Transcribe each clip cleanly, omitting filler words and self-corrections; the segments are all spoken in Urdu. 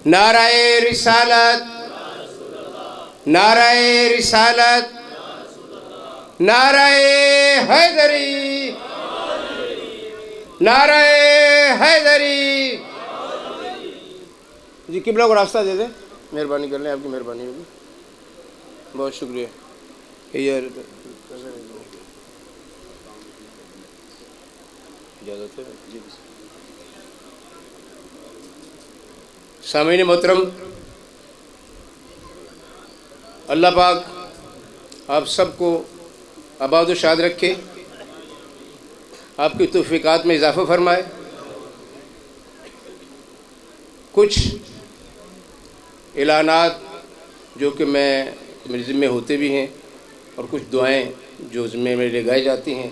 نعرہ رسالت، نعرہ رسالت، نعرہ حیدری، نعرہ حیدری۔ جی قبلہ کو راستہ دے دیں، مہربانی کر لیں، آپ کی مہربانی ہوگی، بہت شکریہ۔ اجازت ہے جی۔ سامعین محترم، اللہ پاک آپ سب کو آباد و شاد رکھے، آپ کی توفیقات میں اضافہ فرمائے۔ کچھ اعلانات جو کہ میرے ذمے ہوتے بھی ہیں، اور کچھ دعائیں جو ذمے میں لگائی جاتی ہیں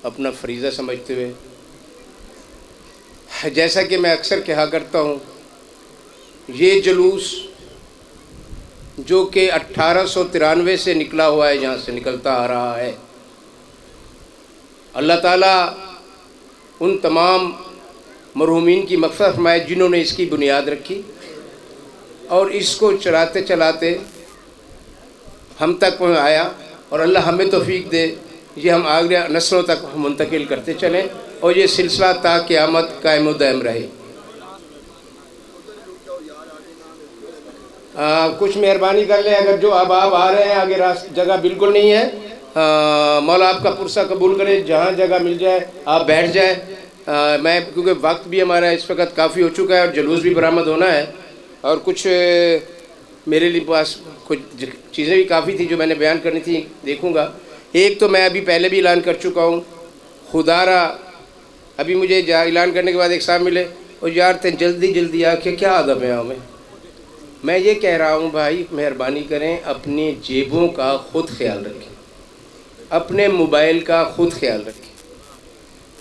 اپنا فریضہ سمجھتے ہوئے۔ جیسا کہ میں اکثر کہا کرتا ہوں، یہ جلوس جو کہ 1893 سے نکلا ہوا ہے، جہاں سے نکلتا آ رہا ہے، اللہ تعالیٰ ان تمام مرحومین کی مغفرت فرمائے جنہوں نے اس کی بنیاد رکھی، اور اس کو چلاتے چلاتے ہم تک آیا، اور اللہ ہمیں توفیق دے یہ ہم آگے نسلوں تک منتقل کرتے چلیں، اور یہ سلسلہ تا قیامت قائم و دائم رہے۔ کچھ مہربانی کر لیں، اگر جو اب آپ آ رہے ہیں آگے جگہ بالکل نہیں ہے، مولا آپ کا پرسہ قبول کرے، جہاں جگہ مل جائے آپ بیٹھ جائیں۔ میں کیونکہ وقت بھی ہمارا اس وقت کافی ہو چکا ہے، اور جلوس بھی برآمد ہونا ہے، اور کچھ میرے لیے پاس کچھ چیزیں بھی کافی تھی جو میں نے بیان کرنی تھی، دیکھوں گا۔ ایک تو میں ابھی پہلے بھی اعلان کر چکا ہوں، خدا را ابھی مجھے اعلان کرنے کے بعد ایک صاحب ملے، اور یار تے جلدی جلدی آ کے کیا ادب ہے ہمیں۔ میں یہ کہہ رہا ہوں بھائی مہربانی کریں، اپنی جیبوں کا خود خیال رکھیں، اپنے موبائل کا خود خیال رکھیں۔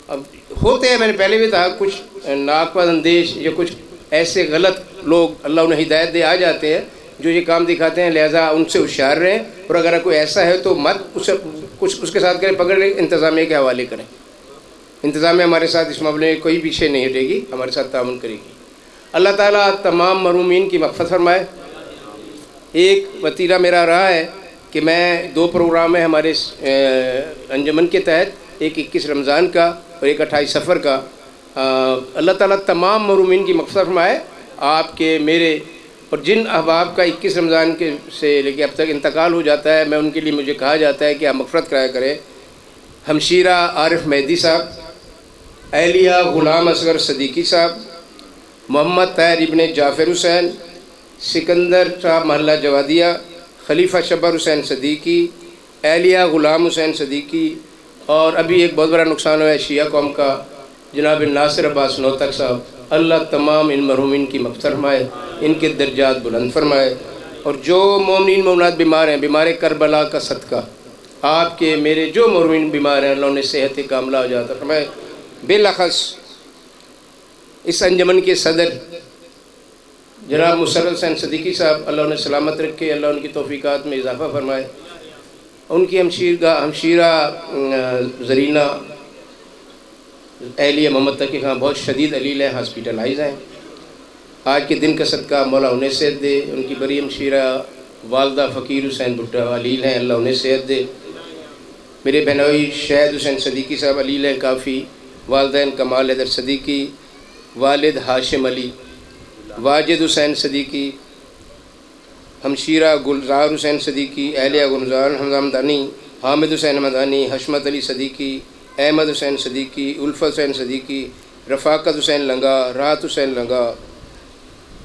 اب ہوتے ہیں، میں نے پہلے بھی کہا، کچھ ناقص اندیش یا کچھ ایسے غلط لوگ اللہ انہیں ہدایت دے آ جاتے ہیں جو یہ کام دکھاتے ہیں، لہٰذا ان سے ہوشیار رہیں، اور اگر کوئی ایسا ہے تو مت اسے کچھ اس کے ساتھ کریں، پکڑ لیں، انتظامیہ کے حوالے کریں۔ انتظامیہ ہمارے ساتھ اس معاملے میں کوئی پیچھے نہیں ہٹے گی، ہمارے ساتھ تعاون کرے گی۔ اللہ تعالیٰ تمام مرحومین کی مغفرت فرمائے۔ ایک وتیرہ میرا رہا ہے کہ میں 2 پروگرام ہیں ہمارے انجمن کے تحت، ایک 21 رمضان کا اور ایک 28 صفر کا۔ اللہ تعالیٰ تمام مرحومین کی مغفرت فرمائے، آپ کے میرے اور جن احباب کا 21 رمضان کے سے لے کے اب تک انتقال ہو جاتا ہے، میں ان کے لیے مجھے کہا جاتا ہے کہ آپ مغفرت کرایا کریں۔ ہمشیرہ عارف مہدی صاحب، اہلیہ غلام اصغر صدیقی صاحب، محمد طاہر ابن جعفر حسین، سکندر صاحب محلہ جوادیہ، خلیفہ شبر حسین صدیقی، اہلیہ غلام حسین صدیقی، اور ابھی ایک بہت بڑا نقصان ہوا ہے شیعہ قوم کا، جناب ناصر عباس نوتک صاحب۔ اللہ تمام ان مرحومین کی مغفرت فرمائے، ان کے درجات بلند فرمائے، اور جو مومنین مومنات بیمار ہیں، بیمار کربلا کا صدقہ آپ کے میرے جو مرحومین بیمار ہیں، اللہ انہیں صحت کاملہ عطا فرمائے۔ بالاخص اس انجمن کے صدر جناب مسرت حسین صدیقی صاحب، اللہ انہیں سلامت رکھے، اللہ ان کی توفیقات میں اضافہ فرمائے۔ ان کی ہمشیرہ زرینہ اہلیہ محمد تقی خان بہت شدید علیل ہیں، ہاسپیٹلائز ہیں، آج کے دن کا صدقہ مولا انہیں صحت دے۔ ان کی بڑی ہمشیرہ والدہ فقیر حسین بھٹا علیل ہیں، اللہ انہیں صحت دے۔ میرے بہنوئی شہید حسین صدیقی صاحب علیل ہیں کافی، والدین کمال حیدر صدیقی، والد ہاشم علی، واجد حسین صدیقی، ہمشیرہ گلزار حسین صدیقی، اہلیہ گلزار حمدانی، حامد حسین حمدانی، حشمت علی صدیقی، احمد حسین صدیقی، الفت حسین صدیقی، رفاقت حسین لنگا، راحت حسین لنگا،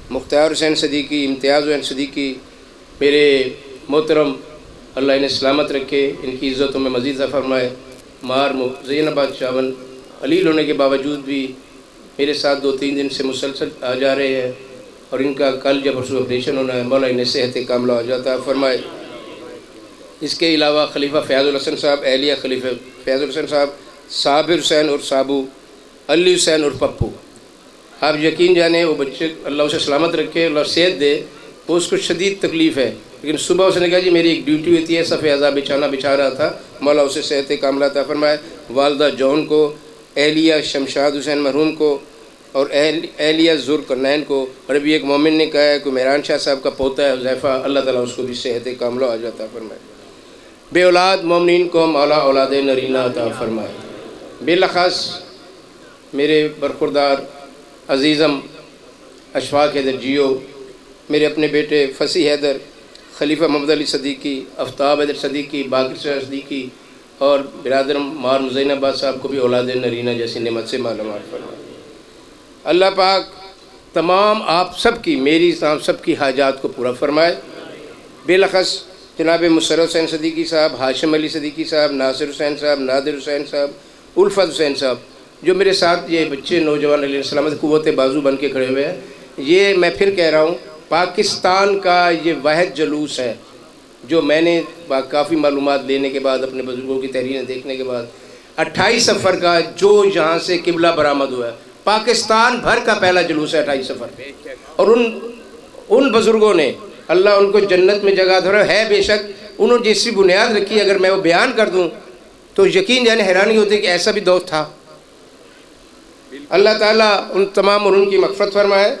مختار حسین صدیقی، امتیاز حسین صدیقی۔ میرے محترم اللہ انہیں سلامت رکھے، ان کی عزتوں میں مزید اضافہ فرمائے۔ مار زین آباد شاون علیل ہونے کے باوجود بھی میرے ساتھ 2-3 دن سے مسلسل آ جا رہے ہیں، اور ان کا کل جب پرسوں آپریشن ہونا ہے، مولا انہیں صحت کاملہ ہو جاتا فرمائے۔ اس کے علاوہ خلیفہ فیاض الحسن صاحب، اہلیہ خلیفہ فیاض الحسن صاحب، صابر حسین اور صابو، علی حسین اور پپو۔ آپ یقین جانیں وہ بچے اللہ اسے سلامت رکھے، اللہ صحت دے، وہ اس کو شدید تکلیف ہے، لیکن صبح اس نے کہا جی میری ایک ڈیوٹی ہوتی ہے، صفحہ اعضاء بچھا رہا تھا، مولا اسے صحت کاملہ عطا فرمائے۔ والدہ جون کو، اہلیہ شمشاد حسین مرحوم کو، اور اہلیہ ذوالقرنین کو، اور ابھی ایک مومن نے کہا ہے کہ مہران شاہ صاحب کا پوتا ہے حذیفہ، اللہ تعالیٰ اس کو بھی صحت کاملہ عطا فرمائے۔ بے اولاد مومنین کو مولا اولاد نرینہ عطا فرمائے۔ بالاخص میرے برخوردار عزیزم اشفاق حیدر جیو، میرے اپنے بیٹے فصیح حیدر، خلیفہ محمد علی صدیقی، آفتاب حیدر صدیقی، باقر شاہ صدیقی، اور برادر مار مزین آباد صاحب کو بھی اولاد نرینہ جیسی نعمت سے معلومات فرمائے۔ اللہ پاک تمام آپ سب کی، میری آپ سب کی حاجات کو پورا فرمائے۔ بالاخص جناب مسرت حسین صدیقی صاحب، ہاشم علی صدیقی صاحب، ناصر حسین صاحب، نادر حسین صاحب، الفت حسین صاحب، جو میرے ساتھ یہ بچے نوجوان علیہ السلام قوت بازو بن کے کھڑے ہوئے ہیں، یہ میں پھر کہہ رہا ہوں پاکستان کا یہ واحد جلوس ہے جو میں نے کافی معلومات لینے کے بعد، اپنے بزرگوں کی تحریریں دیکھنے کے بعد، 28 سفر کا جو یہاں سے قبلہ برآمد ہوا ہے، پاکستان بھر کا پہلا جلوس ہے 28 سفر۔ اور ان بزرگوں نے، اللہ ان کو جنت میں جگہ دے ہے، بے شک انہوں نے جیسی بنیاد رکھی، اگر میں وہ بیان کر دوں تو یقین جانے حیرانی ہوتی کہ ایسا بھی دور تھا۔ اللہ تعالیٰ ان تمام اور ان کی مغفرت فرمائے۔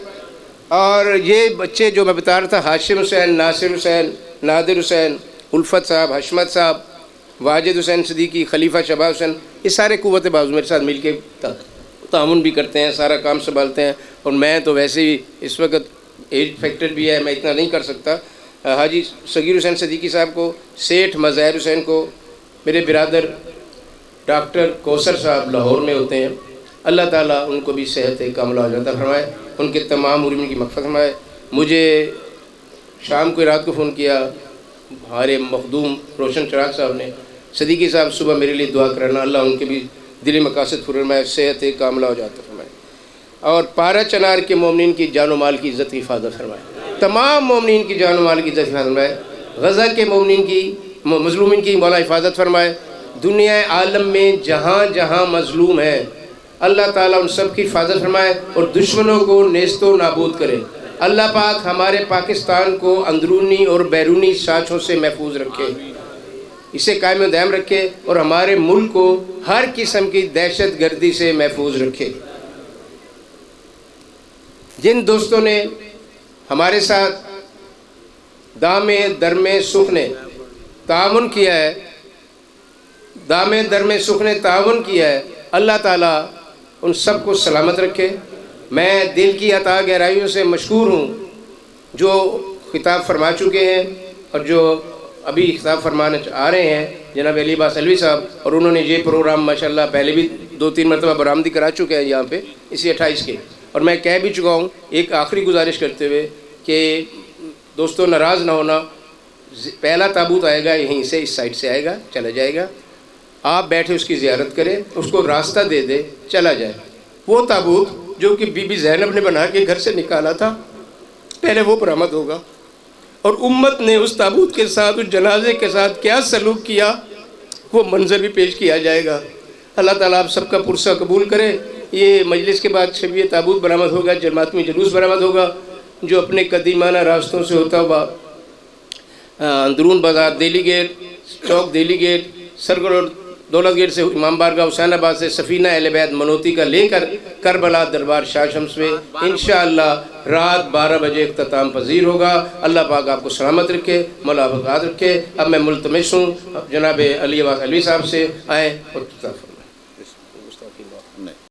اور یہ بچے جو میں بتا رہا تھا، ہاشم حسین، ناصر حسین، نادر حسین، الفت صاحب، حشمت صاحب، واجد حسین صدیقی، خلیفہ شباب حسین، یہ سارے قوت بازو میرے ساتھ مل کے تعاون بھی کرتے ہیں، سارا کام سنبھالتے ہیں۔ اور میں تو ویسے ہی اس وقت ایج فیکٹر بھی ہے، میں اتنا نہیں کر سکتا۔ حاجی صغیر حسین صدیقی صاحب کو، سیٹھ مظاہر حسین کو، میرے برادر ڈاکٹر کوثر صاحب لاہور میں ہوتے ہیں، اللہ تعالیٰ ان کو بھی صحت کاملہ عطا فرمائے، ان کے تمام مرمین کی مغفرت فرمائے۔ مجھے شام کو رات کو فون کیا ہمارے مخدوم روشن چراغ صاحب نے، صدیقی صاحب صبح میرے لیے دعا کرانا، اللہ ان کے بھی دلی مقاصد فرمائے، صحت کاملہ عطا فرمائے، اور پارا چنار کے مومنین کی جان و مال کی عزت کی حفاظت فرمائے، تمام مومنین کی جان و مال کی عزت کی حفاظت فرمائے، غزہ کے مومنین کی، مظلومین کی مولا حفاظت فرمائے، دنیا عالم میں جہاں جہاں مظلوم ہے اللہ تعالیٰ ان سب کی حفاظت فرمائے اور دشمنوں کو نیست و نابود کرے۔ اللہ پاک ہمارے پاکستان کو اندرونی اور بیرونی سازشوں سے محفوظ رکھے، اسے قائم و دائم رکھے، اور ہمارے ملک کو ہر قسم کی دہشت گردی سے محفوظ رکھے۔ جن دوستوں نے ہمارے ساتھ دامِ درمِ سخن نے تعاون کیا ہے، دامِ درمِ سخن نے تعاون کیا ہے، اللہ تعالیٰ ان سب کو سلامت رکھے۔ میں دل کی عطا گہرائیوں سے مشکور ہوں جو خطاب فرما چکے ہیں اور جو ابھی خطاب فرمانے آ رہے ہیں، جناب علی عباس علوی صاحب، اور انہوں نے یہ پروگرام ماشاءاللہ پہلے بھی 2-3 مرتبہ برآمدی کرا چکے ہیں یہاں پہ اسی 28 کے، اور میں کہہ بھی چکا ہوں ایک آخری گزارش کرتے ہوئے کہ دوستوں ناراض نہ ہونا، پہلا تابوت آئے گا یہیں سے، اس سائڈ سے آئے گا، چلا جائے گا، آپ بیٹھے اس کی زیارت کریں، اس کو راستہ دے دے، چلا جائے۔ وہ تابوت جو کہ بی بی زینب نے بنا کے گھر سے نکالا تھا، پہلے وہ برآمد ہوگا، اور امت نے اس تابوت کے ساتھ، اس جنازے کے ساتھ کیا سلوک کیا، وہ منظر بھی پیش کیا جائے گا۔ اللہ تعالیٰ آپ سب کا پرسہ قبول کرے۔ یہ مجلس کے بعد شب یہ تابوت برآمد ہوگا، جماعتمی جلوس برآمد ہوگا، جو اپنے قدیمانہ راستوں سے ہوتا ہوا اندرون بازار، دہلی گیٹ، چوک دہلی گیٹ، سرکل روڈ، دولت گیٹ سے امام بارگاہ حسین آباد سے سفینہ اہل بیت منوتی کا لے کر کربلا دربار شاہ شمس میں انشاءاللہ رات 12 بجے اختتام پذیر ہوگا۔ اللہ پاک آپ کو سلامت رکھے، مولا آباد رکھے۔ اب میں ملتمس ہوں جناب علی عباس علوی صاحب سے آئیں اور